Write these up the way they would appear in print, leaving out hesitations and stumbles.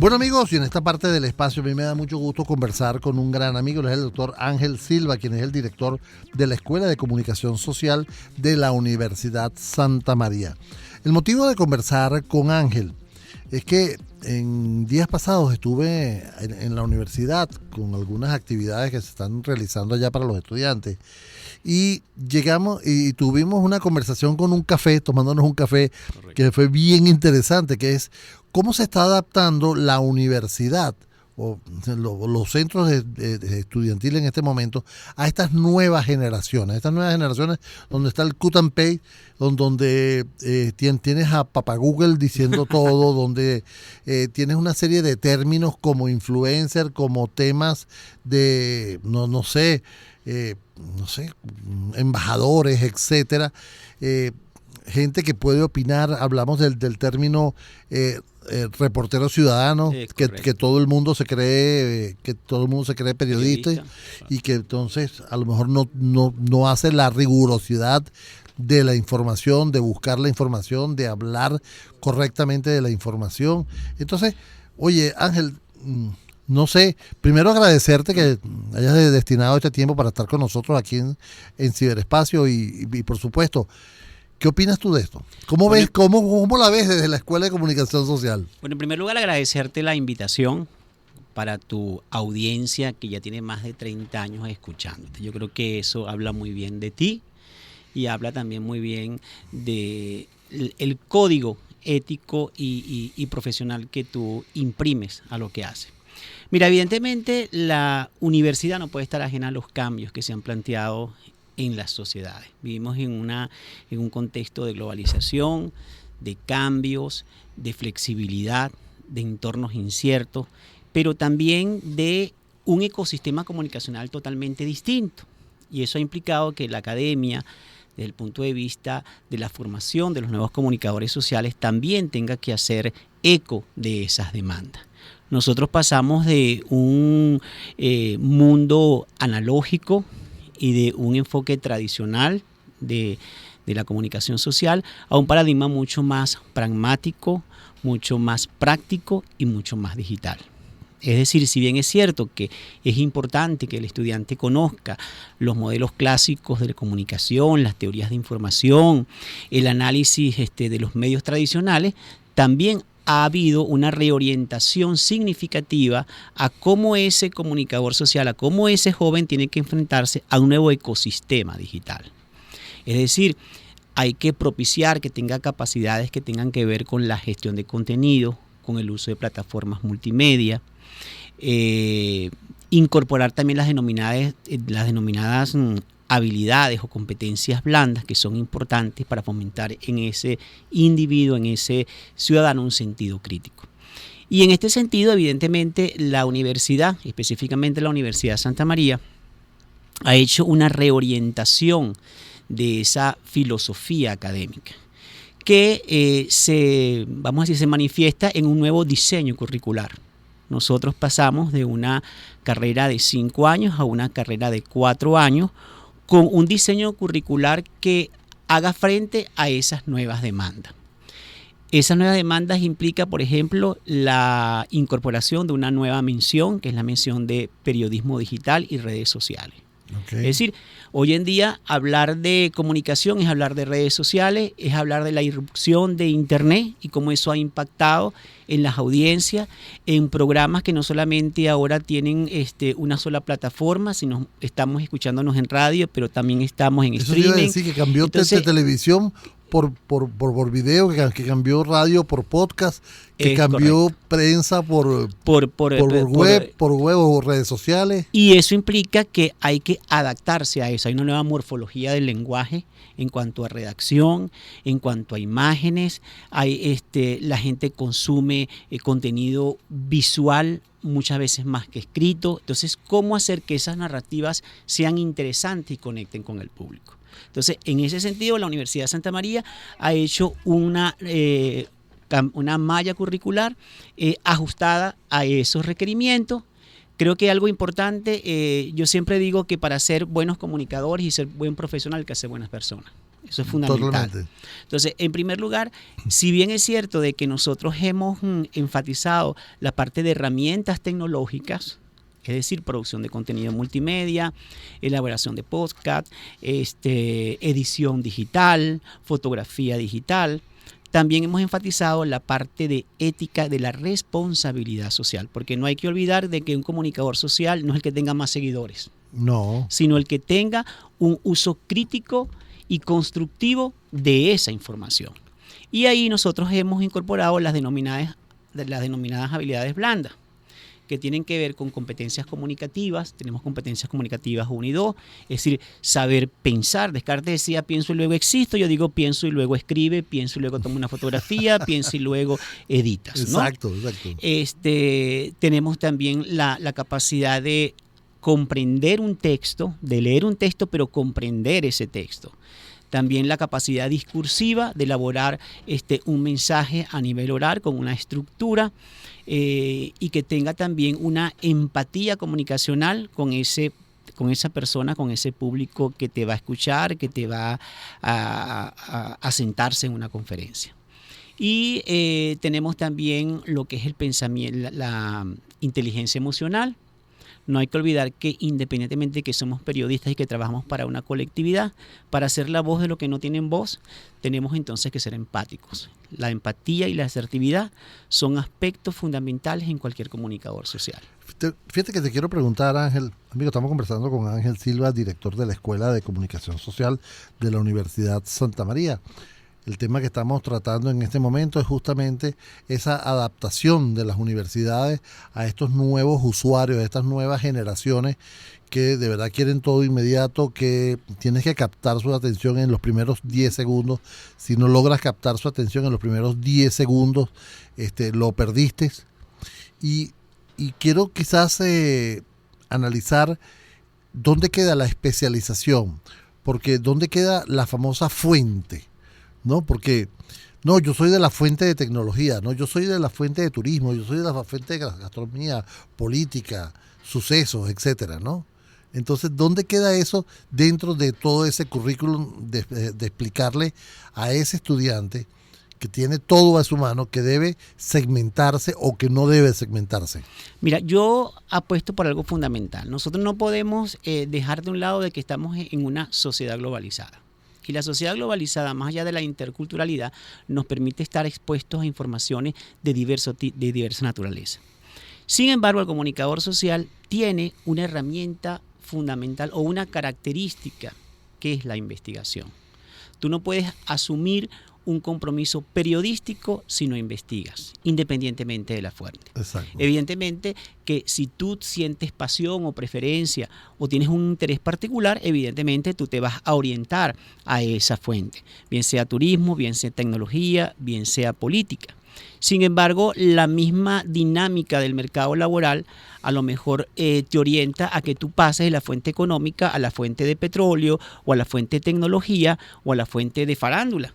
Bueno, amigos, y en esta parte del espacio a mí me da mucho gusto conversar con un gran amigo, él es el doctor Ángel Silva, quien es el director de la Escuela de Comunicación Social de la Universidad Santa María. El motivo de conversar con Ángel es que en días pasados estuve en la universidad con algunas actividades que se están realizando allá para los estudiantes y llegamos y tuvimos una conversación con un café, tomándonos un café. Correcto. Que fue bien interesante, que es cómo se está adaptando la universidad o los centros de estudiantiles en este momento a estas nuevas generaciones donde está el cut and pay, donde tienes a Papá Google diciendo todo, donde tienes una serie de términos como influencer, como temas de, no sé, embajadores, etcétera, gente que puede opinar. Hablamos del término reportero ciudadano, que todo el mundo se cree, periodista. Y que entonces a lo mejor no hace la rigurosidad de la información, de buscar la información, de hablar correctamente de la información. Entonces, oye, Ángel, no sé, primero agradecerte que hayas destinado este tiempo para estar con nosotros aquí en Ciberespacio y por supuesto, ¿qué opinas tú de esto? ¿Cómo la ves desde la Escuela de Comunicación Social? Bueno, en primer lugar, agradecerte la invitación para tu audiencia que ya tiene más de 30 años escuchándote. Yo creo que eso habla muy bien de ti y habla también muy bien de el código ético y profesional que tú imprimes a lo que haces. Mira, evidentemente la universidad no puede estar ajena a los cambios que se han planteado en las sociedades. Vivimos en un contexto de globalización, de cambios, de flexibilidad, de entornos inciertos, pero también de un ecosistema comunicacional totalmente distinto. Y eso ha implicado que la academia, desde el punto de vista de la formación de los nuevos comunicadores sociales, también tenga que hacer eco de esas demandas. Nosotros pasamos de un mundo analógico y de un enfoque tradicional de la comunicación social a un paradigma mucho más pragmático, mucho más práctico y mucho más digital. Es decir, si bien es cierto que es importante que el estudiante conozca los modelos clásicos de la comunicación, las teorías de información, el análisis de los medios tradicionales, también ha habido una reorientación significativa a cómo ese comunicador social, a cómo ese joven tiene que enfrentarse a un nuevo ecosistema digital. Es decir, hay que propiciar que tenga capacidades que tengan que ver con la gestión de contenido, con el uso de plataformas multimedia, incorporar también las denominadas habilidades o competencias blandas que son importantes para fomentar en ese individuo, en ese ciudadano, un sentido crítico. Y en este sentido, evidentemente, la universidad, específicamente la Universidad Santa María, ha hecho una reorientación de esa filosofía académica que se manifiesta en un nuevo diseño curricular. Nosotros pasamos de una carrera de 5 años a una carrera de 4 años con un diseño curricular que haga frente a esas nuevas demandas. Esas nuevas demandas implica, por ejemplo, la incorporación de una nueva mención, que es la mención de periodismo digital y redes sociales. Okay. Es decir, hoy en día hablar de comunicación es hablar de redes sociales, es hablar de la irrupción de Internet y cómo eso ha impactado en las audiencias, en programas que no solamente ahora tienen una sola plataforma, sino estamos escuchándonos en radio, pero también estamos en streaming. Eso quiere decir que cambió televisión por video, que cambió radio por podcast, que cambió correcto. Prensa por web o redes sociales. Y eso implica que hay que adaptarse a eso. Hay una nueva morfología del lenguaje en cuanto a redacción, en cuanto a imágenes. La gente consume contenido visual muchas veces más que escrito. Entonces, ¿cómo hacer que esas narrativas sean interesantes y conecten con el público? Entonces, en ese sentido, la Universidad de Santa María ha hecho una malla curricular ajustada a esos requerimientos. Creo que algo importante, yo siempre digo que para ser buenos comunicadores y ser buen profesional hay que ser buenas personas. Eso es fundamental. Totalmente. Entonces, en primer lugar, si bien es cierto de que nosotros hemos enfatizado la parte de herramientas tecnológicas, es decir, producción de contenido multimedia, elaboración de podcast, edición digital, fotografía digital, también hemos enfatizado la parte de ética de la responsabilidad social, porque no hay que olvidar de que un comunicador social no es el que tenga más seguidores, No. sino el que tenga un uso crítico y constructivo de esa información. Y ahí nosotros hemos incorporado las denominadas habilidades blandas, que tienen que ver con competencias comunicativas. Tenemos competencias comunicativas 1 y 2, es decir, saber pensar. Descartes decía pienso y luego existo, yo digo pienso y luego escribe, pienso y luego tomo una fotografía, pienso y luego editas, ¿no? Exacto. Tenemos también la capacidad de comprender un texto, de leer un texto, pero comprender ese texto. También la capacidad discursiva de elaborar un mensaje a nivel oral con una estructura y que tenga también una empatía comunicacional con esa persona, con ese público que te va a escuchar, que te va a sentarse en una conferencia. Y tenemos también lo que es el pensamiento, la inteligencia emocional. No hay que olvidar que independientemente de que somos periodistas y que trabajamos para una colectividad, para ser la voz de los que no tienen voz, tenemos entonces que ser empáticos. La empatía y la asertividad son aspectos fundamentales en cualquier comunicador social. Fíjate que te quiero preguntar, Ángel, amigo, estamos conversando con Ángel Silva, director de la Escuela de Comunicación Social de la Universidad Santa María. El tema que estamos tratando en este momento es justamente esa adaptación de las universidades a estos nuevos usuarios, a estas nuevas generaciones que de verdad quieren todo inmediato, que tienes que captar su atención en los primeros 10 segundos. Si no logras captar su atención en los primeros 10 segundos, lo perdiste. Y quiero quizás analizar dónde queda la especialización, porque dónde queda la famosa fuente, ¿no? Porque no, yo soy de la fuente de tecnología, no, yo soy de la fuente de turismo, yo soy de la fuente de gastronomía, política, sucesos, etcétera, ¿no? Entonces, ¿dónde queda eso dentro de todo ese currículum de explicarle a ese estudiante que tiene todo a su mano, que debe segmentarse o que no debe segmentarse? Mira, yo apuesto por algo fundamental. Nosotros no podemos dejar de un lado de que estamos en una sociedad globalizada. Y la sociedad globalizada, más allá de la interculturalidad, nos permite estar expuestos a informaciones de diversa naturaleza. Sin embargo, el comunicador social tiene una herramienta fundamental o una característica que es la investigación. Tú no puedes asumir un compromiso periodístico si no investigas, independientemente de la fuente. Exacto. Evidentemente que si tú sientes pasión o preferencia o tienes un interés particular, evidentemente tú te vas a orientar a esa fuente, bien sea turismo, bien sea tecnología, bien sea política. Sin embargo, la misma dinámica del mercado laboral a lo mejor te orienta a que tú pases de la fuente económica a la fuente de petróleo o a la fuente de tecnología o a la fuente de farándula.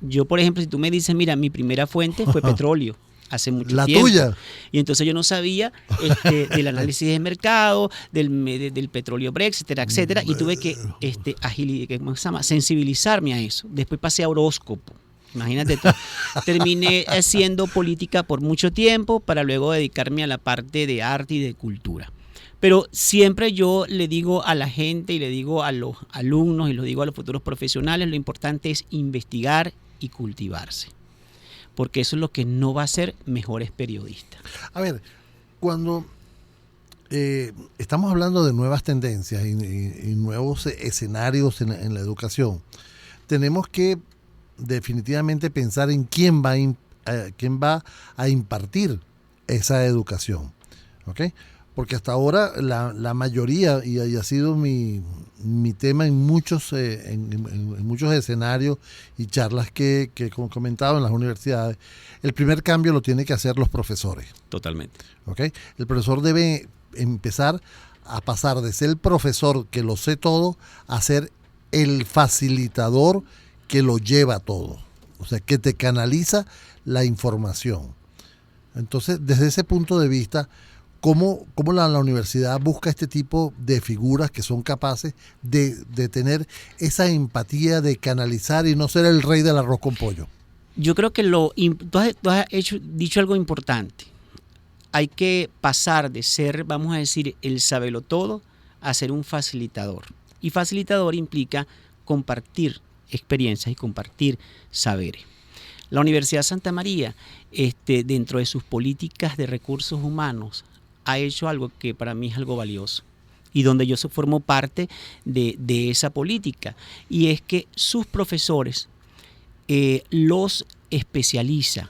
Yo, por ejemplo, si tú me dices, mira, mi primera fuente fue petróleo hace mucho tiempo. La tuya. Y entonces yo no sabía del análisis de mercado, del petróleo Brexit, etcétera, etcétera. Y tuve que sensibilizarme a eso. Después pasé a horóscopo. Imagínate tú. Terminé haciendo política por mucho tiempo para luego dedicarme a la parte de arte y de cultura. Pero siempre yo le digo a la gente y le digo a los alumnos y lo digo a los futuros profesionales, lo importante es investigar y cultivarse, porque eso es lo que no va a hacer mejores periodistas. A ver, cuando estamos hablando de nuevas tendencias y nuevos escenarios en la educación, tenemos que definitivamente pensar en quién va a impartir esa educación, ¿ok? Porque hasta ahora la mayoría, y ha sido mi tema en muchos escenarios y charlas que he comentado en las universidades, el primer cambio lo tienen que hacer los profesores. Totalmente. ¿Okay? El profesor debe empezar a pasar de ser el profesor que lo sé todo a ser el facilitador que lo lleva todo. O sea, que te canaliza la información. Entonces, desde ese punto de vista, ¿Cómo la universidad busca este tipo de figuras que son capaces de tener esa empatía, de canalizar y no ser el rey del arroz con pollo? Yo creo que tú has dicho algo importante. Hay que pasar de ser, vamos a decir, el sabelotodo a ser un facilitador. Y facilitador implica compartir experiencias y compartir saberes. La Universidad Santa María, dentro de sus políticas de recursos humanos, ha hecho algo que para mí es algo valioso y donde yo formo parte de esa política, y es que sus profesores los especializa.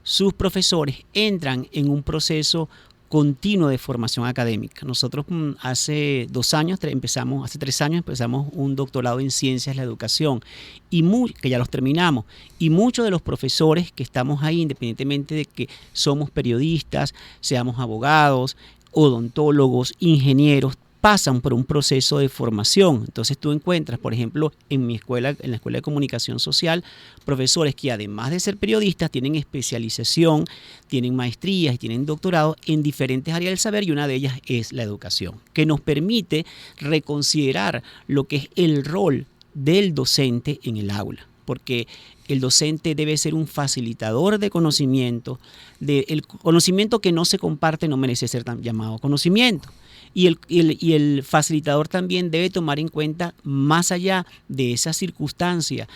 Sus profesores entran en un proceso continuo de formación académica. Nosotros hace 3 años empezamos un doctorado en ciencias de la educación, que ya los terminamos, y muchos de los profesores que estamos ahí, independientemente de que somos periodistas, seamos abogados, odontólogos, ingenieros, pasan por un proceso de formación. Entonces tú encuentras, por ejemplo, en la Escuela de Comunicación Social, profesores que además de ser periodistas tienen especialización, tienen maestrías y tienen doctorado en diferentes áreas del saber, y una de ellas es la educación, que nos permite reconsiderar lo que es el rol del docente en el aula, porque el docente debe ser un facilitador de conocimiento. El conocimiento que no se comparte no merece ser llamado conocimiento. Y el facilitador también debe tomar en cuenta, más allá de esas circunstancias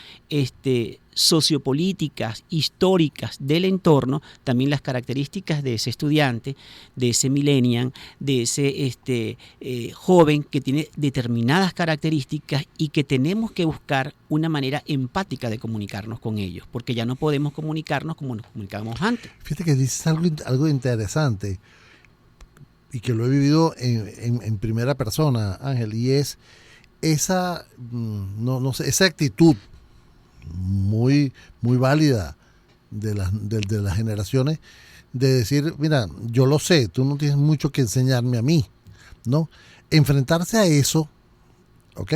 sociopolíticas, históricas del entorno, también las características de ese estudiante, de ese millennial, de ese joven que tiene determinadas características, y que tenemos que buscar una manera empática de comunicarnos con ellos, porque ya no podemos comunicarnos como nos comunicábamos antes. Fíjate que dices algo interesante, y que lo he vivido en primera persona, Ángel, y es esa, no sé, esa actitud muy, muy válida de las generaciones, de decir, mira, yo lo sé, tú no tienes mucho que enseñarme a mí, ¿no? Enfrentarse a eso, ¿ok?,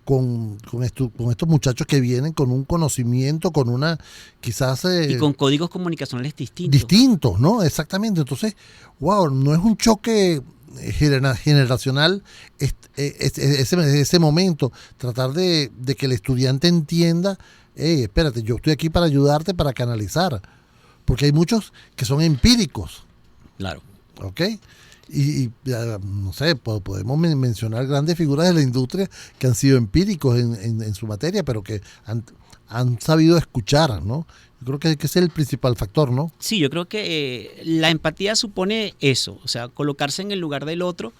con estos muchachos que vienen con un conocimiento, con una, quizás... y con códigos comunicacionales distintos. Distintos, ¿no? Exactamente. Entonces, wow, no es un choque generacional ese momento. Tratar de que el estudiante entienda, espérate, yo estoy aquí para ayudarte, para canalizar. Porque hay muchos que son empíricos. Claro. ¿Ok? Y no sé, podemos mencionar grandes figuras de la industria que han sido empíricos en su materia, pero que han sabido escuchar, ¿no? Yo creo que ese es el principal factor, ¿no? Sí, yo creo que la empatía supone eso, o sea, colocarse en el lugar del otro.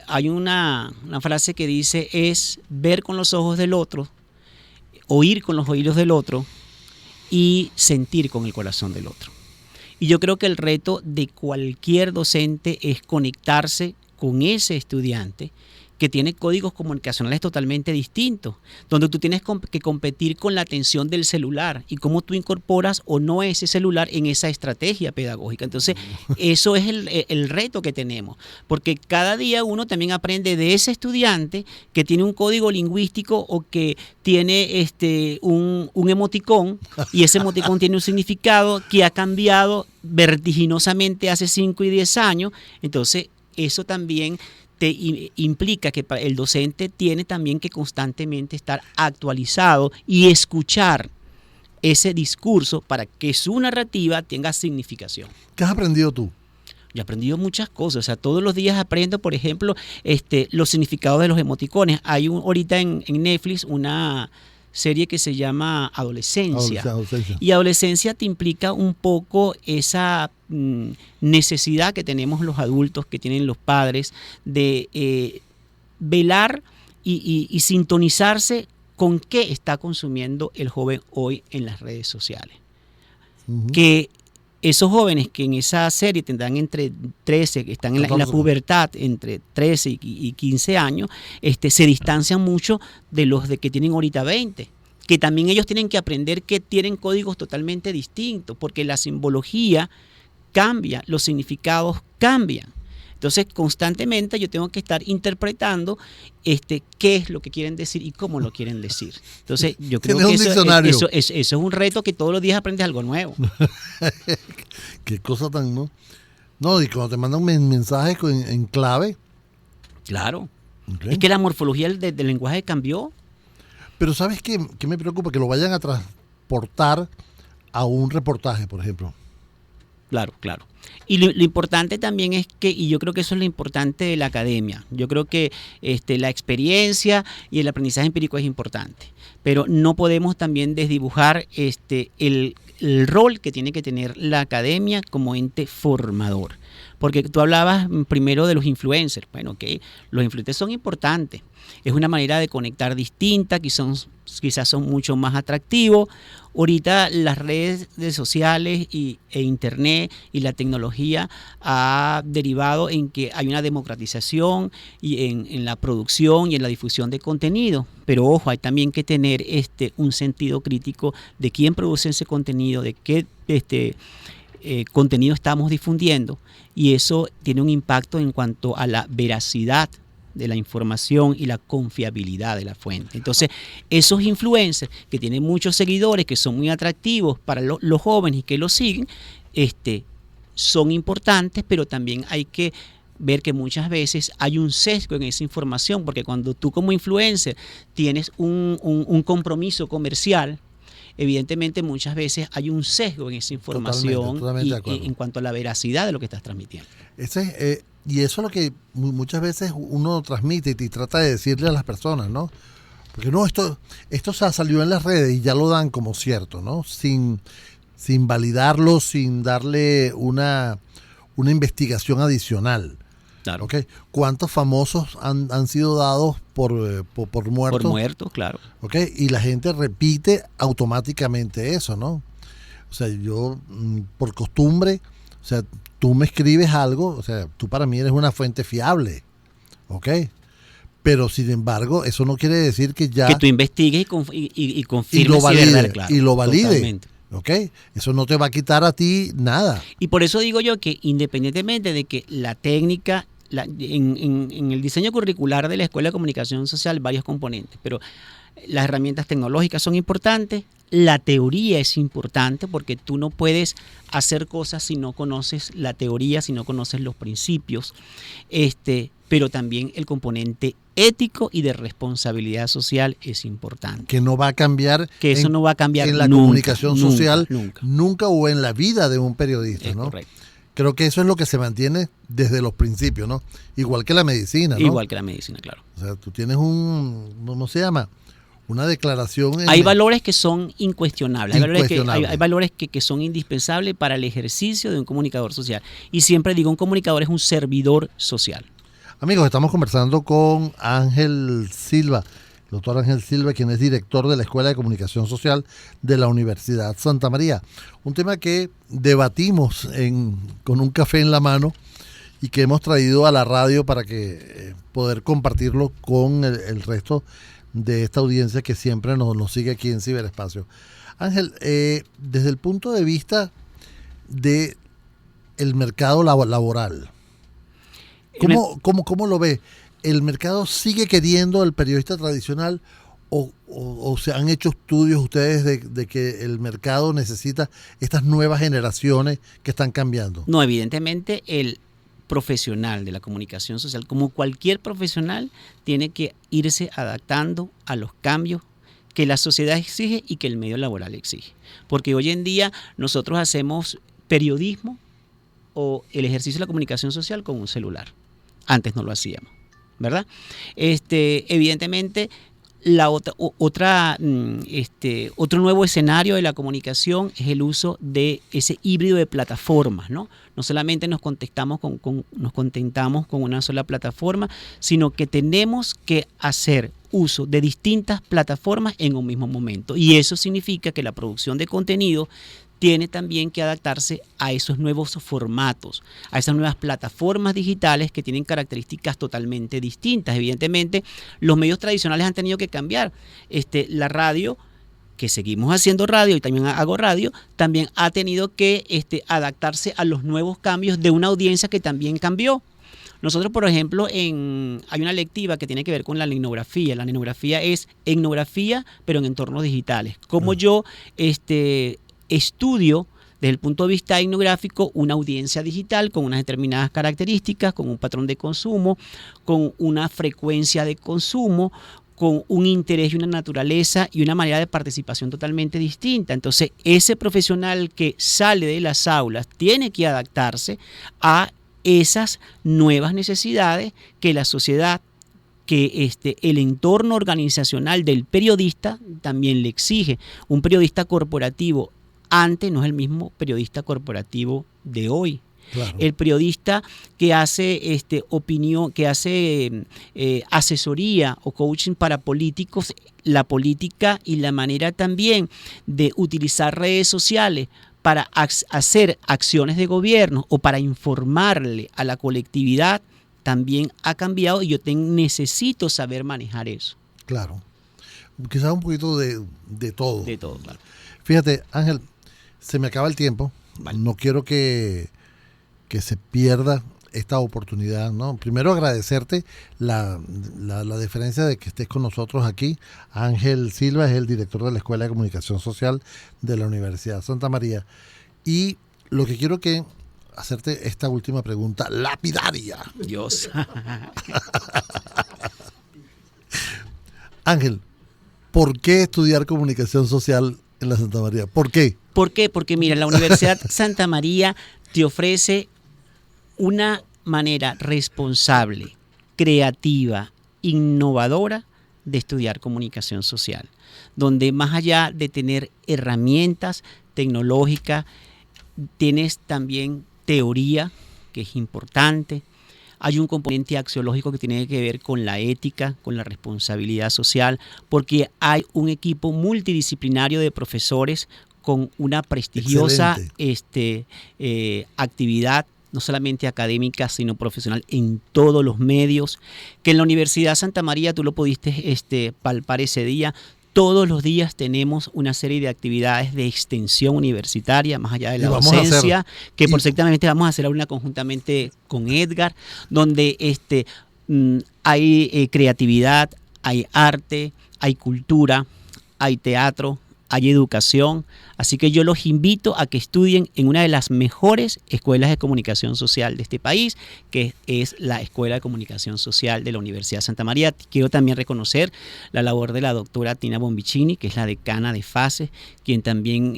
Hay una frase que dice, es ver con los ojos del otro, oír con los oídos del otro y sentir con el corazón del otro. Y yo creo que el reto de cualquier docente es conectarse con ese estudiante que tiene códigos comunicacionales totalmente distintos, donde tú tienes que competir con la atención del celular y cómo tú incorporas o no ese celular en esa estrategia pedagógica. Entonces, eso es el reto que tenemos, porque cada día uno también aprende de ese estudiante que tiene un código lingüístico o que tiene un emoticón, y ese emoticón tiene un significado que ha cambiado vertiginosamente hace 5 y 10 años. Entonces, eso también implica que el docente tiene también que constantemente estar actualizado y escuchar ese discurso para que su narrativa tenga significación. ¿Qué has aprendido tú? Yo he aprendido muchas cosas, o sea, todos los días aprendo, por ejemplo, los significados de los emoticones. Hay ahorita en Netflix una serie que se llama Adolescencia. Y adolescencia te implica un poco esa necesidad que tenemos los adultos, que tienen los padres, de velar y sintonizarse con qué está consumiendo el joven hoy en las redes sociales. Uh-huh. Que esos jóvenes que en esa serie tendrán entre 13, que están en la pubertad, entre 13 y 15 años, se distancian mucho de los de que tienen ahorita 20. Que también ellos tienen que aprender que tienen códigos totalmente distintos, porque la simbología cambia, los significados cambian. Entonces, constantemente yo tengo que estar interpretando qué es lo que quieren decir y cómo lo quieren decir. Entonces, yo creo que eso es un reto, que todos los días aprendes algo nuevo. Qué cosa tan, ¿no? No, y cuando te mandan mensajes en clave. Claro. Okay. Es que la morfología del lenguaje cambió. Pero ¿sabes qué me preocupa? Que lo vayan a transportar a un reportaje, por ejemplo. Claro, claro. Y lo importante también es que, y yo creo que eso es lo importante de la academia, yo creo que la experiencia y el aprendizaje empírico es importante, pero no podemos también desdibujar el rol que tiene que tener la academia como ente formador. Porque tú hablabas primero de los influencers. Bueno, que los influencers son importantes. Es una manera de conectar distinta, quizás son mucho más atractivos. Ahorita las redes sociales e internet y la tecnología ha derivado en que hay una democratización y en la producción y en la difusión de contenido. Pero ojo, hay también que tener un sentido crítico de quién produce ese contenido, de qué contenido estamos difundiendo, y eso tiene un impacto en cuanto a la veracidad de la información y la confiabilidad de la fuente. Entonces, esos influencers que tienen muchos seguidores, que son muy atractivos para los jóvenes y que los siguen, son importantes, pero también hay que ver que muchas veces hay un sesgo en esa información, porque cuando tú como influencer tienes un compromiso comercial, evidentemente muchas veces hay un sesgo en esa información totalmente en cuanto a la veracidad de lo que estás transmitiendo. Y eso es lo que muchas veces uno transmite y trata de decirle a las personas, ¿no? Porque no, esto salió en las redes y ya lo dan como cierto, ¿no? Sin validarlo, sin darle una investigación adicional. Claro. ¿Okay? ¿Cuántos famosos han sido dados por muertos? Por muertos, claro. ¿Okay? Y la gente repite automáticamente eso, ¿no? O sea, yo por costumbre, o sea, tú me escribes algo, o sea, tú para mí eres una fuente fiable, ¿ok? Pero sin embargo, eso no quiere decir que ya... Que tú investigues y confirmes si es verdad, claro. Y lo valide. Totalmente. ¿Ok? Eso no te va a quitar a ti nada. Y por eso digo yo que independientemente de que la técnica, en el diseño curricular de la Escuela de Comunicación Social, varios componentes, pero las herramientas tecnológicas son importantes, la teoría es importante, porque tú no puedes hacer cosas si no conoces la teoría, si no conoces los principios, pero también el componente ético y de responsabilidad social es importante. Que no va a cambiar. Que eso no va a cambiar en la nunca, comunicación social, nunca o en la vida de un periodista, es ¿no? Correcto. Creo que eso es lo que se mantiene desde los principios, ¿no? Igual que la medicina, ¿no? Igual que la medicina, claro. O sea, tú tienes ¿cómo se llama? Una declaración. Hay valores que son incuestionables, hay valores que son indispensables para el ejercicio de un comunicador social. Y siempre digo, un comunicador es un servidor social. Amigos, estamos conversando con Ángel Silva, el doctor Ángel Silva, quien es director de la Escuela de Comunicación Social de la Universidad Santa María. Un tema que debatimos con un café en la mano y que hemos traído a la radio para que poder compartirlo con el resto de esta audiencia que siempre nos sigue aquí en Ciberespacio. Ángel, desde el punto de vista de el mercado laboral, ¿cómo lo ve? ¿El mercado sigue queriendo el periodista tradicional o se han hecho estudios ustedes de que el mercado necesita estas nuevas generaciones que están cambiando? No, evidentemente el profesional de la comunicación social, como cualquier profesional, tiene que irse adaptando a los cambios que la sociedad exige y que el medio laboral exige. Porque hoy en día nosotros hacemos periodismo o el ejercicio de la comunicación social con un celular. Antes no lo hacíamos, ¿verdad? Evidentemente, otro nuevo escenario de la comunicación es el uso de ese híbrido de plataformas, ¿no? No solamente nos contentamos con una sola plataforma, sino que tenemos que hacer uso de distintas plataformas en un mismo momento. Y eso significa que la producción de contenido tiene también que adaptarse a esos nuevos formatos, a esas nuevas plataformas digitales que tienen características totalmente distintas. Evidentemente, los medios tradicionales han tenido que cambiar. La radio, que seguimos haciendo radio y también hago radio, también ha tenido que adaptarse a los nuevos cambios de una audiencia que también cambió. Nosotros, por ejemplo, hay una lectiva que tiene que ver con la etnografía. La etnografía es etnografía, pero en entornos digitales. Como yo estudio desde el punto de vista etnográfico, una audiencia digital con unas determinadas características, con un patrón de consumo, con una frecuencia de consumo, con un interés y una naturaleza y una manera de participación totalmente distinta. Entonces, ese profesional que sale de las aulas tiene que adaptarse a esas nuevas necesidades que la sociedad, que el entorno organizacional del periodista también le exige. Un periodista corporativo antes no es el mismo periodista corporativo de hoy. Claro. El periodista que hace opinión, que hace asesoría o coaching para políticos, la política y la manera también de utilizar redes sociales para hacer acciones de gobierno o para informarle a la colectividad también ha cambiado y yo necesito saber manejar eso. Claro. Quizás un poquito de todo. De todo, claro. Fíjate, Ángel, se me acaba el tiempo. Vale. No quiero que se pierda esta oportunidad, ¿no? Primero agradecerte la deferencia de que estés con nosotros aquí. Ángel Silva es el director de la Escuela de Comunicación Social de la Universidad Santa María. Y lo que quiero que hacerte esta última pregunta lapidaria. Dios. Ángel, ¿por qué estudiar comunicación social en la Santa María? ¿Por qué? ¿Por qué? Porque mira, la Universidad Santa María te ofrece una manera responsable, creativa, innovadora de estudiar comunicación social, donde más allá de tener herramientas tecnológicas, tienes también teoría, que es importante. Hay un componente axiológico que tiene que ver con la ética, con la responsabilidad social, porque hay un equipo multidisciplinario de profesores con una prestigiosa actividad, no solamente académica, sino profesional en todos los medios, que en la Universidad Santa María, tú lo pudiste palpar ese día. Todos los días tenemos una serie de actividades de extensión universitaria, más allá de la docencia, que perfectamente vamos a hacer una conjuntamente con Edgar, donde hay creatividad, hay arte, hay cultura, hay teatro, hay educación. Así que yo los invito a que estudien en una de las mejores escuelas de comunicación social de este país, que es la Escuela de Comunicación Social de la Universidad Santa María. Quiero también reconocer la labor de la doctora Tina Bombicini, que es la decana de FACES, quien también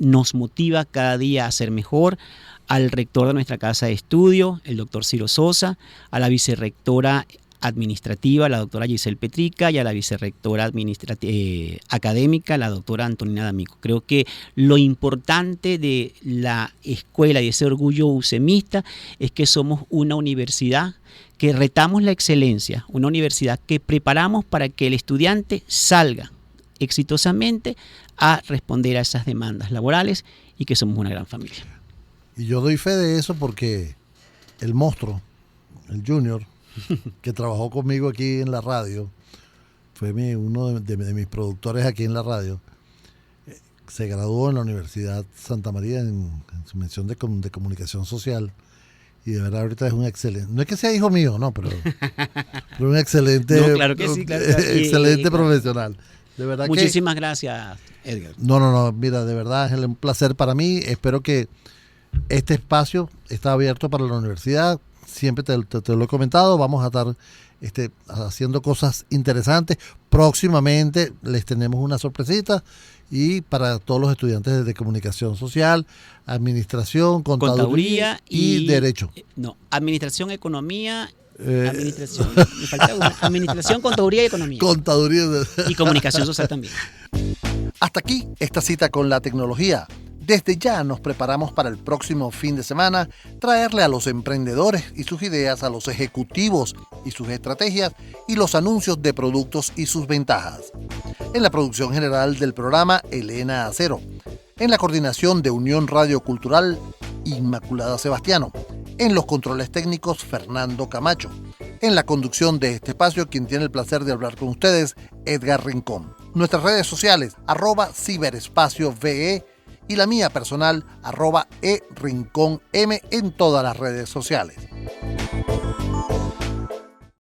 nos motiva cada día a ser mejor, al rector de nuestra casa de estudio, el doctor Ciro Sosa, a la vicerrectora administrativa, la doctora Giselle Petrica, y a la vicerrectora académica, la doctora Antonina D'Amico. Creo que lo importante de la escuela y ese orgullo usemista es que somos una universidad que retamos la excelencia, una universidad que preparamos para que el estudiante salga exitosamente a responder a esas demandas laborales y que somos una gran familia. Y yo doy fe de eso porque el monstruo, el Junior, que trabajó conmigo aquí en la radio, fue uno de mis productores aquí en la radio, se graduó en la Universidad Santa María en su mención de comunicación social, y de verdad ahorita es un excelente, no es que sea hijo mío, no, pero un excelente, no, claro que sí, claro. Excelente profesional. De verdad. Muchísimas gracias, Edgar. No, mira, de verdad es un placer para mí. Espero que este espacio está abierto para la universidad. Siempre te lo he comentado, vamos a estar haciendo cosas interesantes. Próximamente les tenemos una sorpresita, y para todos los estudiantes de comunicación social, administración, contaduría y derecho. Administración, economía, administración, me falta una. Administración, contaduría y economía. Contaduría y comunicación social también. Hasta aquí esta cita con la tecnología. Desde ya nos preparamos para el próximo fin de semana traerle a los emprendedores y sus ideas, a los ejecutivos y sus estrategias, y los anuncios de productos y sus ventajas. En la producción general del programa, Elena Acero. En la coordinación de Unión Radio Cultural, Inmaculada Sebastiano. En los controles técnicos, Fernando Camacho. En la conduccción de este espacio, quien tiene el placer de hablar con ustedes, Edgar Rincón. Nuestras redes sociales, @ciberespacioVE, y la mía personal, @erincónm en todas las redes sociales.